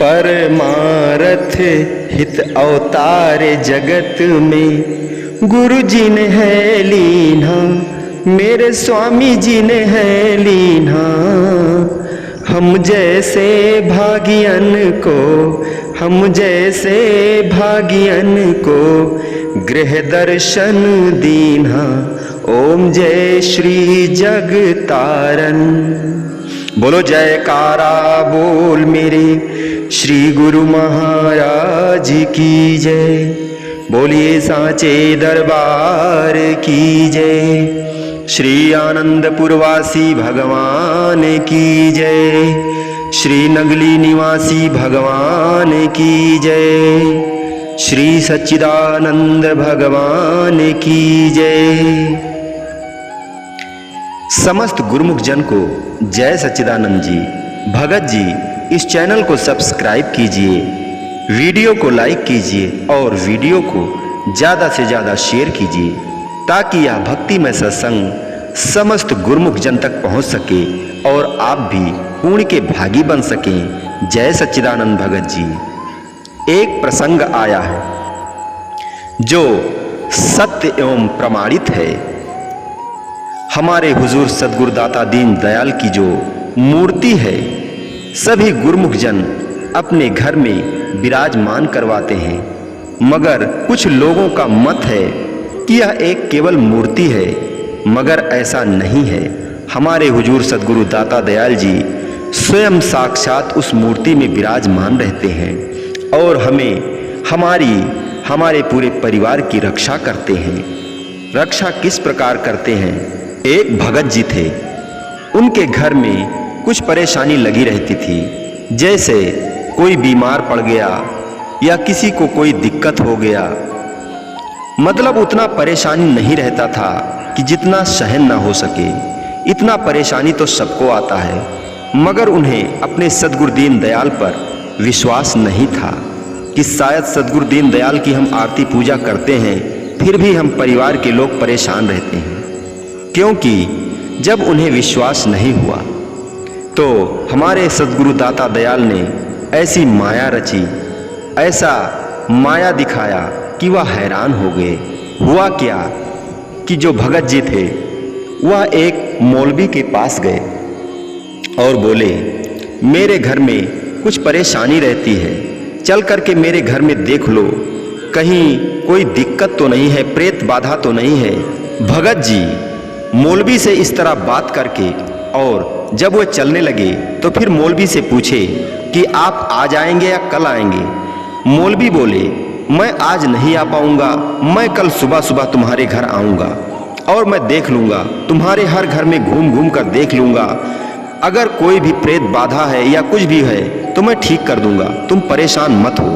परमारथ हित अवतार जगत में गुरु जी ने है लीना, मेरे स्वामी जी ने है लीना। हम जैसे भागियन को, हम जैसे भागियन को गृह दर्शन दीना। ओम जय श्री जगतारन। बोलो जयकारा बोल मेरे श्री गुरु महाराज की जय। बोलिए सांचे दरबार की जय। श्री आनंदपुरवासी भगवान की जय। श्री नगली निवासी भगवान की जय। श्री सच्चिदानंद भगवान की जय। समस्त गुरुमुख जन को जय सच्चिदानंद जी। भगत जी इस चैनल को सब्सक्राइब कीजिए, वीडियो को लाइक कीजिए और वीडियो को ज़्यादा से ज़्यादा शेयर कीजिए ताकि यह भक्तिमय सत्संग समस्त गुरुमुख जन तक पहुंच सके और आप भी पुण्य के भागी बन सकें। जय सच्चिदानंद भगत जी। एक प्रसंग आया है जो सत्य एवं प्रमाणित है। हमारे हुजूर सद्गुरुदाता दीन दयाल की जो मूर्ति है सभी गुरुमुख जन अपने घर में विराजमान करवाते हैं, मगर कुछ लोगों का मत है कि यह एक केवल मूर्ति है, मगर ऐसा नहीं है। हमारे हुजूर सद्गुरु दाता दयाल जी स्वयं साक्षात उस मूर्ति में विराजमान रहते हैं और हमारे पूरे परिवार की रक्षा करते हैं। रक्षा किस प्रकार करते हैं? एक भगत जी थे, उनके घर में कुछ परेशानी लगी रहती थी। जैसे कोई बीमार पड़ गया या किसी को कोई दिक्कत हो गया, मतलब उतना परेशानी नहीं रहता था कि जितना सहन ना हो सके। इतना परेशानी तो सबको आता है, मगर उन्हें अपने सद्गुरु दीन दयाल पर विश्वास नहीं था कि शायद सद्गुरु दीन दयाल की हम आरती पूजा करते हैं फिर भी हम परिवार के लोग परेशान रहते हैं। क्योंकि जब उन्हें विश्वास नहीं हुआ तो हमारे सद्गुरु दाता दयाल ने ऐसी माया रची, ऐसा माया दिखाया कि वह हैरान हो गए। हुआ क्या कि जो भगत जी थे वह एक मौलवी के पास गए और बोले, मेरे घर में कुछ परेशानी रहती है, चल करके मेरे घर में देख लो, कहीं कोई दिक्कत तो नहीं है, प्रेत बाधा तो नहीं है। भगत जी मौलवी से इस तरह बात करके और जब वो चलने लगे तो फिर मौलवी से पूछे कि आप आज आएंगे या कल आएंगे। मौलवी बोले, मैं आज नहीं आ पाऊंगा, मैं कल सुबह सुबह तुम्हारे घर आऊंगा और मैं देख लूंगा, तुम्हारे हर घर में घूम घूम कर देख लूंगा, अगर कोई भी प्रेत बाधा है या कुछ भी है तो मैं ठीक कर दूंगा, तुम परेशान मत हो।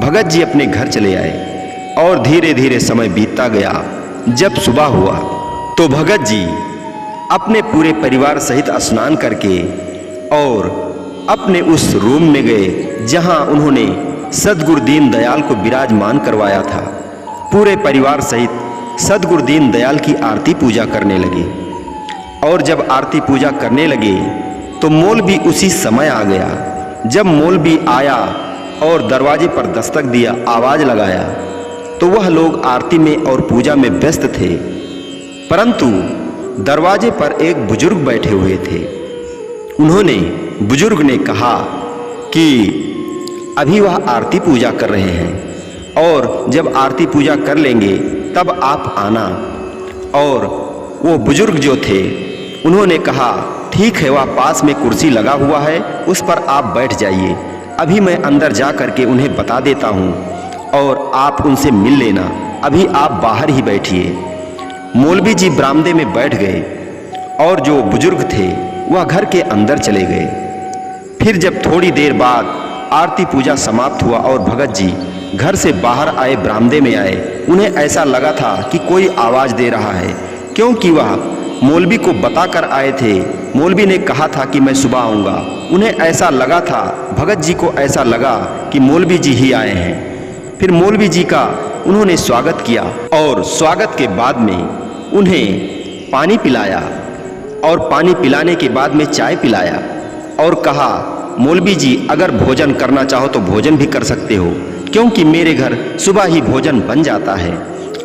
भगत जी अपने घर चले आए और धीरे धीरे समय बीतता गया। जब सुबह हुआ तो भगत जी अपने पूरे परिवार सहित स्नान करके और अपने उस रूम में गए जहां उन्होंने सद्गुरु दीन दयाल को विराजमान करवाया था। पूरे परिवार सहित सद्गुरु दीन दयाल की आरती पूजा करने लगे और जब आरती पूजा करने लगे तो मौलवी उसी समय आ गया। जब मौलवी आया और दरवाजे पर दस्तक दिया, आवाज लगाया, तो वह लोग आरती में और पूजा में व्यस्त थे, परंतु दरवाजे पर एक बुजुर्ग बैठे हुए थे। बुजुर्ग ने कहा कि अभी वह आरती पूजा कर रहे हैं और जब आरती पूजा कर लेंगे तब आप आना। और वो बुजुर्ग जो थे उन्होंने कहा, ठीक है, वह पास में कुर्सी लगा हुआ है, उस पर आप बैठ जाइए, अभी मैं अंदर जा करके उन्हें बता देता हूँ और आप उनसे मिल लेना, अभी आप बाहर ही बैठिए। मौलवी जी बरामदे में बैठ गए और जो बुजुर्ग थे वह घर के अंदर चले गए। फिर जब थोड़ी देर बाद आरती पूजा समाप्त हुआ और भगत जी घर से बाहर आए, बरामदे में आए, उन्हें ऐसा लगा था कि कोई आवाज़ दे रहा है, क्योंकि वह मौलवी को बताकर आए थे। मौलवी ने कहा था कि मैं सुबह आऊँगा। उन्हें ऐसा लगा था, भगत जी को ऐसा लगा कि मौलवी जी ही आए हैं। फिर मौलवी जी का उन्होंने स्वागत किया और स्वागत के बाद में उन्हें पानी पिलाया और पानी पिलाने के बाद में चाय पिलाया और कहा मौलवी जी, अगर भोजन करना चाहो तो भोजन भी कर सकते हो, क्योंकि मेरे घर सुबह ही भोजन बन जाता है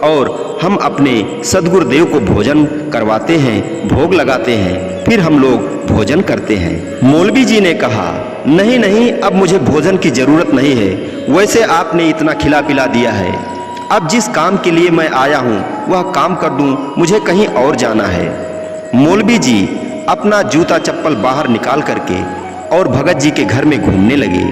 और हम अपने सद्गुरुदेव को भोजन करवाते हैं, भोग लगाते हैं, फिर हम लोग भोजन करते हैं। मौलवी जी ने कहा, नहीं नहीं, अब मुझे भोजन की जरूरत नहीं है, वैसे आपने इतना खिला पिला दिया है। अब जिस काम के लिए मैं आया हूँ वह काम कर दूँ, मुझे कहीं और जाना है। मौलवी जी अपना जूता चप्पल बाहर निकाल करके और भगत जी के घर में घूमने लगे।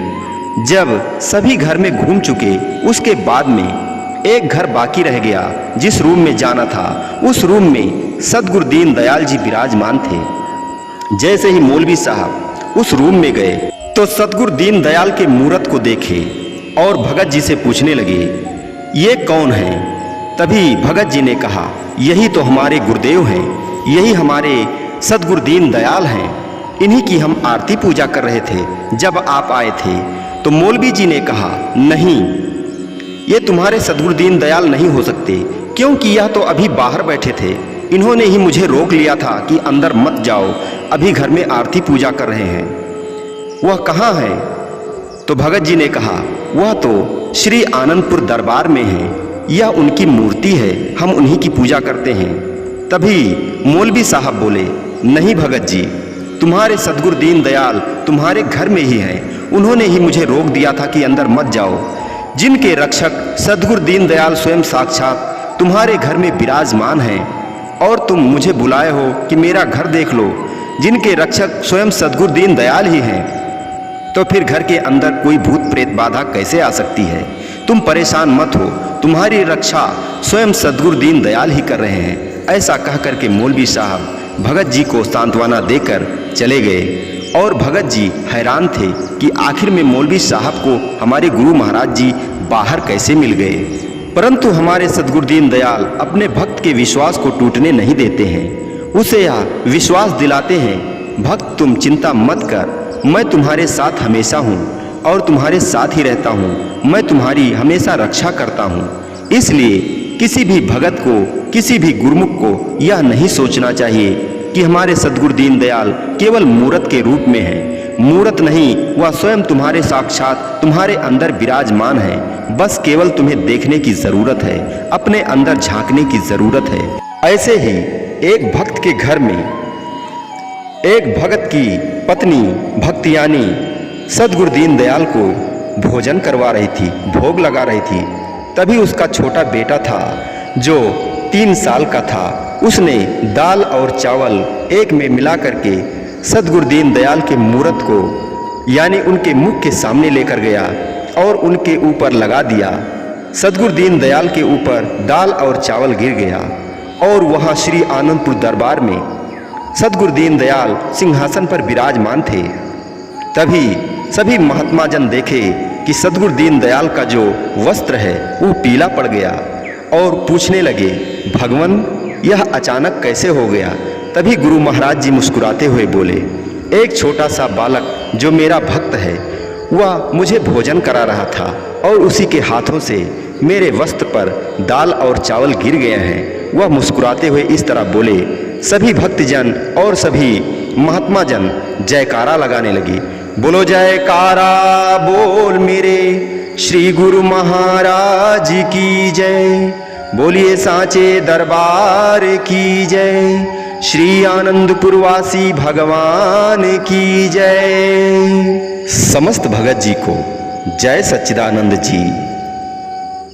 जब सभी घर में घूम चुके, उसके बाद में एक घर बाकी रह गया। जिस रूम में जाना था उस रूम में सद्गुरु दीन दयाल जी विराजमान थे। जैसे ही मौलवी साहब उस रूम में गए तो सद्गुरु दीन दयाल के मूरत को देखे और भगत जी से पूछने लगे, ये कौन है? तभी भगत जी ने कहा, यही तो हमारे गुरुदेव हैं, यही हमारे सद्गुरु दीन दयाल हैं, इन्हीं की हम आरती पूजा कर रहे थे जब आप आए थे। तो मौलवी जी ने कहा, नहीं, ये तुम्हारे सद्गुरु दीन दयाल नहीं हो सकते, क्योंकि यह तो अभी बाहर बैठे थे, इन्होंने ही मुझे रोक लिया था कि अंदर मत जाओ, अभी घर में आरती पूजा कर रहे हैं। वह कहाँ है? तो भगत जी ने कहा, वह तो श्री आनंदपुर दरबार में है, यह उनकी मूर्ति है, हम उन्हीं की पूजा करते हैं। तभी मौलवी साहब बोले, नहीं भगत जी, तुम्हारे सद्गुरु दीन दयाल तुम्हारे घर में ही हैं, उन्होंने ही मुझे रोक दिया था कि अंदर मत जाओ। जिनके रक्षक सद्गुरु दीन दयाल स्वयं साक्षात तुम्हारे घर में विराजमान हैं और तुम मुझे बुलाए हो कि मेरा घर देख लो, जिनके रक्षक स्वयं सद्गुरु दीन दयाल ही हैं, तो फिर घर के अंदर कोई भूत प्रेत बाधा कैसे आ सकती है? तुम परेशान मत हो, तुम्हारी रक्षा स्वयं सद्गुरु दीन दयाल ही कर रहे हैं। ऐसा कह करके मौलवी साहब भगत जी को सांत्वना देकर चले गए और भगत जी हैरान थे कि आखिर में मौलवी साहब को हमारे गुरु महाराज जी बाहर कैसे मिल गए। परंतु हमारे सद्गुरु दीन दयाल अपने भक्त के विश्वास को टूटने नहीं देते हैं, उसे यह विश्वास दिलाते हैं, भक्त तुम चिंता मत कर, मैं तुम्हारे साथ हमेशा हूँ और तुम्हारे साथ ही रहता हूँ, मैं तुम्हारी हमेशा रक्षा करता हूँ। इसलिए किसी भी भगत को, किसी भी गुरुमुख को यह नहीं सोचना चाहिए कि हमारे सद्गुरु दीन दयाल केवल मूरत के रूप में है। मूरत नहीं, वह स्वयं तुम्हारे साक्षात तुम्हारे अंदर विराजमान है, बस केवल तुम्हें देखने की जरूरत है, अपने अंदर झांकने की जरूरत है। ऐसे ही एक भक्त के घर में एक भगत की पत्नी भक्तियानी सद्गुरु दीन दयाल को भोजन करवा रही थी, भोग लगा रही थी। तभी उसका छोटा बेटा था जो 3 साल का था, उसने दाल और चावल एक में मिला करके सद्गुरु दीन दयाल के मूरत को यानी उनके मुख के सामने लेकर गया और उनके ऊपर लगा दिया। सद्गुरु दीन दयाल के ऊपर दाल और चावल गिर गया और वहाँ श्री आनंदपुर दरबार में सद्गुरु दीन दयाल सिंहासन पर विराजमान थे। तभी सभी महात्मा जन देखे कि सद्गुरु दीन दयाल का जो वस्त्र है वो पीला पड़ गया और पूछने लगे, भगवान यह अचानक कैसे हो गया? तभी गुरु महाराज जी मुस्कुराते हुए बोले, एक छोटा सा बालक जो मेरा भक्त है वह मुझे भोजन करा रहा था और उसी के हाथों से मेरे वस्त्र पर दाल और चावल गिर गए हैं। वह मुस्कुराते हुए इस तरह बोले। सभी भक्तजन और सभी महात्मा जन जयकारा लगाने लगे। बोलो जयकारा बोल मेरे श्री गुरु महाराज की जय, बोलिए सांचे दरबार की जय, श्री आनंदपुर वासी भगवान की जय। समस्त भगत जी को जय सच्चिदानंद जी।